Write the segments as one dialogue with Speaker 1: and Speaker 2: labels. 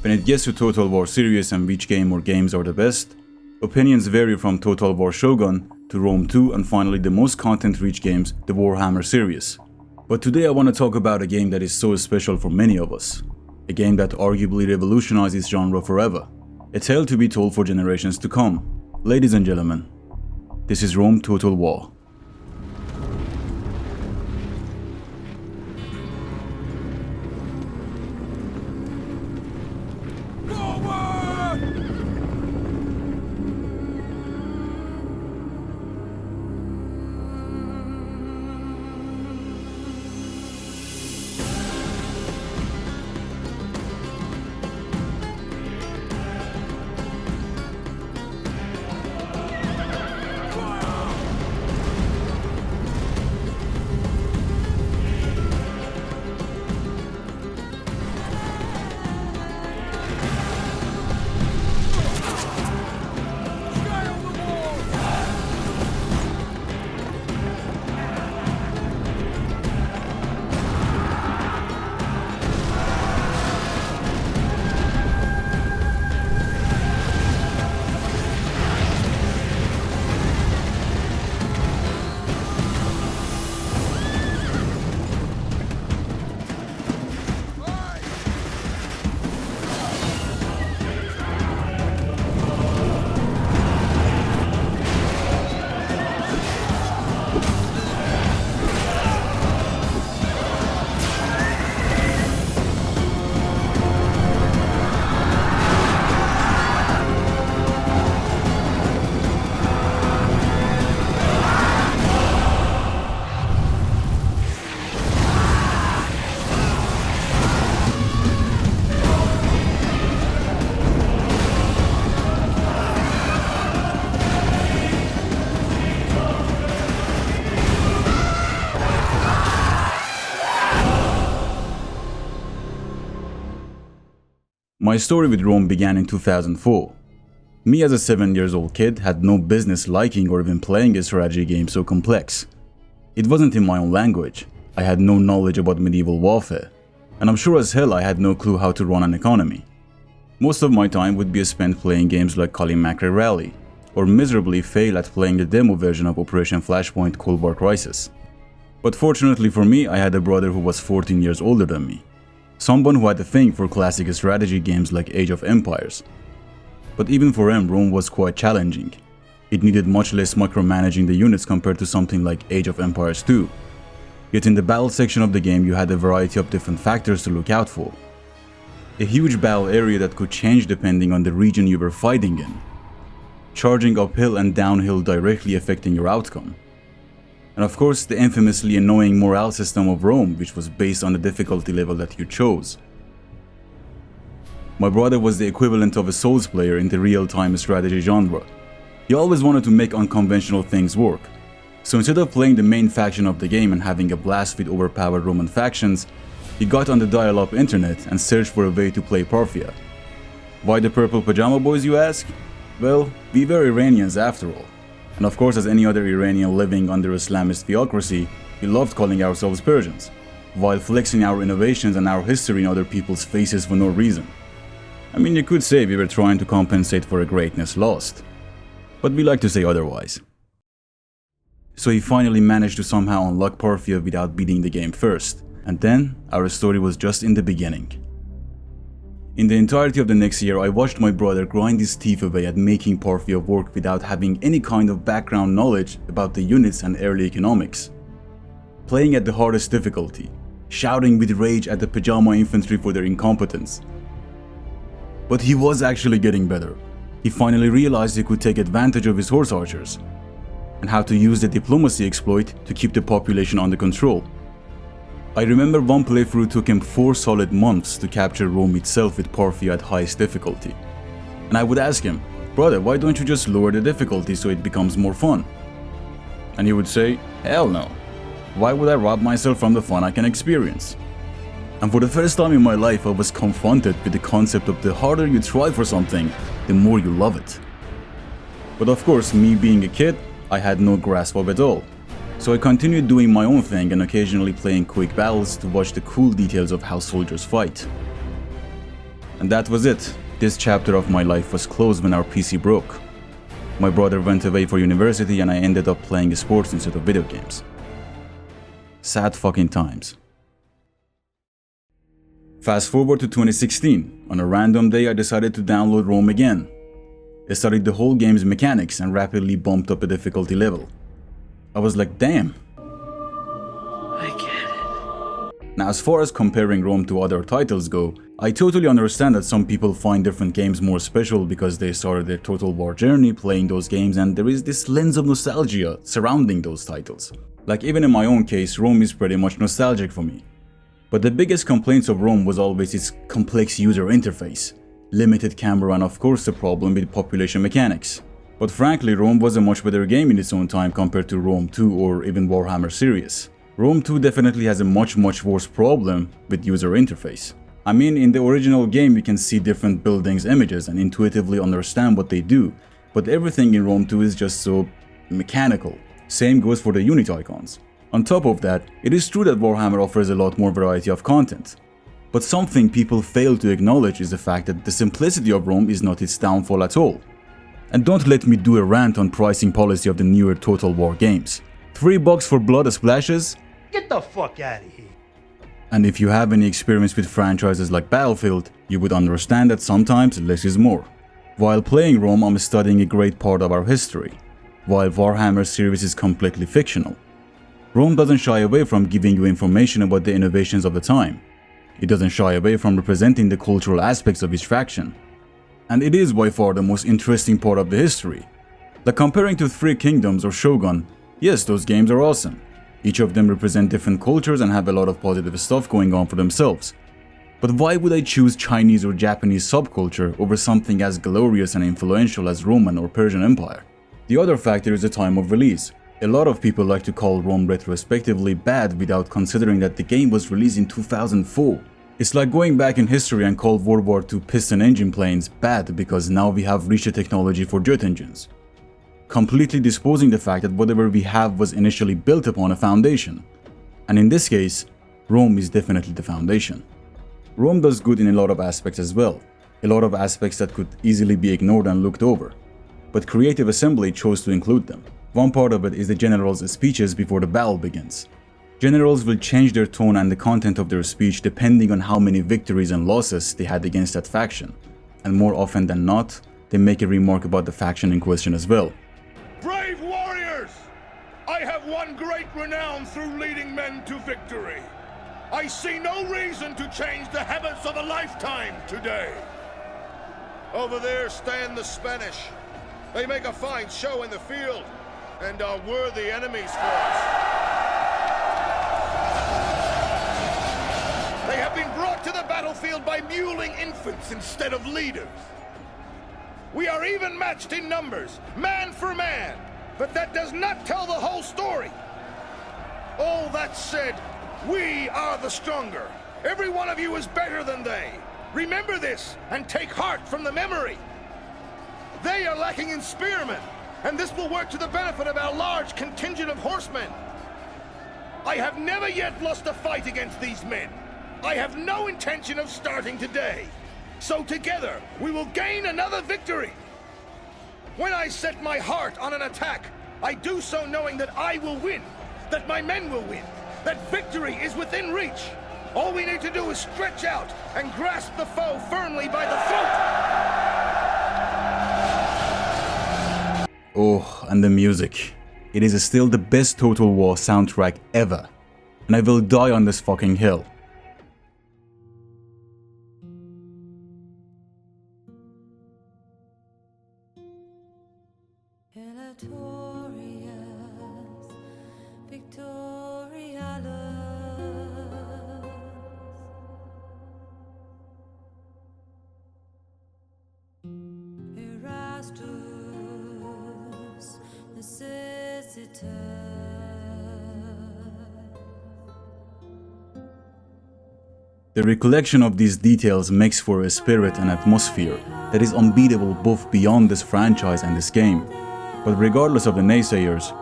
Speaker 1: When it gets to Total War series and which game or games are the best, opinions vary from Total War Shogun to Rome 2 and finally the most content-rich games, the Warhammer series. But today I want to talk about a game that is so special for many of us. A game that arguably revolutionized its genre forever. A tale to be told for generations to come. Ladies and gentlemen, this is Rome Total War. My story with Rome began in 2004. Me as a 7-year-old kid had no business liking or even playing a strategy game so complex. It wasn't in my own language, I had no knowledge about medieval warfare, and I'm sure as hell I had no clue how to run an economy. Most of my time would be spent playing games like Colin McRae Rally, or miserably fail at playing the demo version of Operation Flashpoint Cold War Crisis. But fortunately for me, I had a brother who was 14 years older than me. Someone who had a thing for classic strategy games like Age of Empires. But even for him, Rome was quite challenging. It needed much less micromanaging the units compared to something like Age of Empires 2. Yet in the battle section of the game you had a variety of different factors to look out for. A huge battle area that could change depending on the region you were fighting in. Charging uphill and downhill directly affecting your outcome. And of course, the infamously annoying morale system of Rome, which was based on the difficulty level that you chose. My brother was the equivalent of a Souls player in the real-time strategy genre. He always wanted to make unconventional things work. So instead of playing the main faction of the game and having a blast with overpowered Roman factions, he got on the dial-up internet and searched for a way to play Parthia. Why the purple pajama boys, you ask? Well, we were Iranians after all. And of course, as any other Iranian living under Islamist theocracy, we loved calling ourselves Persians, while flexing our innovations and our history in other people's faces for no reason. I mean, you could say we were trying to compensate for a greatness lost, but we like to say otherwise. So he finally managed to somehow unlock Parthia without beating the game first, and then our story was just in the beginning. In the entirety of the next year, I watched my brother grind his teeth away at making Parthia work without having any kind of background knowledge about the units and early economics. Playing at the hardest difficulty, shouting with rage at the pajama infantry for their incompetence. But he was actually getting better. He finally realized he could take advantage of his horse archers, and how to use the diplomacy exploit to keep the population under control. I remember one playthrough took him 4 solid months to capture Rome itself with Parthia at highest difficulty. And I would ask him, "Brother, why don't you just lower the difficulty so it becomes more fun?" And he would say, "Hell no. Why would I rob myself from the fun I can experience?" And for the first time in my life I was confronted with the concept of the harder you try for something, the more you love it. But of course, me being a kid, I had no grasp of it all. So I continued doing my own thing and occasionally playing quick battles to watch the cool details of how soldiers fight. And that was it. This chapter of my life was closed when our PC broke. My brother went away for university and I ended up playing sports instead of video games. Sad fucking times. Fast forward to 2016. On a random day I decided to download Rome again. I studied the whole game's mechanics and rapidly bumped up the difficulty level. I was like, damn.
Speaker 2: I get it.
Speaker 1: Now as far as comparing Rome to other titles go, I totally understand that some people find different games more special because they started their Total War journey playing those games and there is this lens of nostalgia surrounding those titles. Like even in my own case, Rome is pretty much nostalgic for me. But the biggest complaints of Rome was always its complex user interface, limited camera and of course the problem with population mechanics. But frankly, Rome was a much better game in its own time compared to Rome 2 or even Warhammer series. Rome 2 definitely has a much worse problem with user interface. I mean, in the original game you can see different buildings' images and intuitively understand what they do, but everything in Rome 2 is just so mechanical. Same goes for the unit icons. On top of that, it is true that Warhammer offers a lot more variety of content. But something people fail to acknowledge is the fact that the simplicity of Rome is not its downfall at all. And don't let me do a rant on pricing policy of the newer Total War games. $3 for blood splashes?
Speaker 2: Get the fuck out of here.
Speaker 1: And if you have any experience with franchises like Battlefield, you would understand that sometimes less is more. While playing Rome, I'm studying a great part of our history, while Warhammer series is completely fictional. Rome doesn't shy away from giving you information about the innovations of the time. It doesn't shy away from representing the cultural aspects of each faction. And it is by far the most interesting part of the history. Like comparing to Three Kingdoms or Shogun, yes, those games are awesome. Each of them represent different cultures and have a lot of positive stuff going on for themselves. But why would I choose Chinese or Japanese subculture over something as glorious and influential as Roman or Persian Empire? The other factor is the time of release. A lot of people like to call Rome retrospectively bad without considering that the game was released in 2004. It's like going back in history and call World War II piston engine planes bad because now we have reached the technology for jet engines. Completely disposing the fact that whatever we have was initially built upon a foundation. And in this case, Rome is definitely the foundation. Rome does good in a lot of aspects as well, a lot of aspects that could easily be ignored and looked over. But Creative Assembly chose to include them. One part of it is the generals' speeches before the battle begins. Generals will change their tone and the content of their speech depending on how many victories and losses they had against that faction. And more often than not, they make a remark about the faction in question as well.
Speaker 3: Brave warriors! I have won great renown through leading men to victory. I see no reason to change the habits of a lifetime today. Over there stand the Spanish. They make a fine show in the field and are worthy enemies for us. They have been brought to the battlefield by muling infants instead of leaders. We are even matched in numbers, man for man, but that does not tell the whole story. All that said, we are the stronger. Every one of you is better than they. Remember this and take heart from the memory. They are lacking in spearmen, and this will work to the benefit of our large contingent of horsemen. I have never yet lost a fight against these men. I have no intention of starting today. So together, we will gain another victory. When I set my heart on an attack, I do so knowing that I will win, that my men will win, that victory is within reach. All we need to do is stretch out and grasp the foe firmly by the throat.
Speaker 1: Oh, and the music. It is still the best Total War soundtrack ever. And I will die on this fucking hill. The recollection of these details makes for a spirit and atmosphere that is unbeatable both beyond this franchise and this game. But regardless of the naysayers,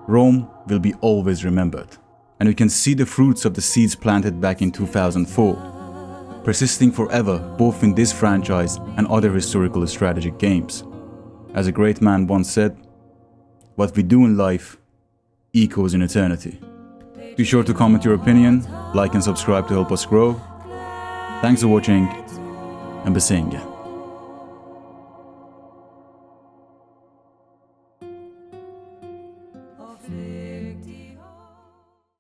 Speaker 1: Rome will be always remembered. And we can see the fruits of the seeds planted back in 2004. persisting forever both in this franchise and other historical strategic games. As a great man once said, "What we do in life echoes in eternity." Be sure to comment your opinion, like and subscribe to help us grow. Thanks for watching, and be seeing you.